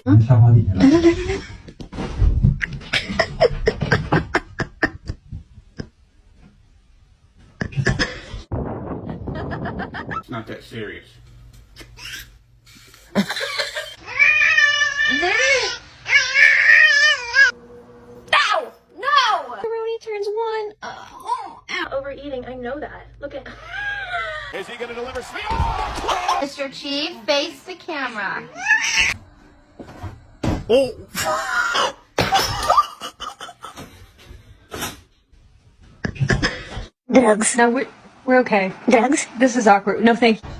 It's not that serious. Turns one. Overeating, I know that. Look at. Is he going to deliver speed? Mr. Chief, face the camera. Oh. Drugs. No, we're okay. Drugs. This is awkward. No, thank you.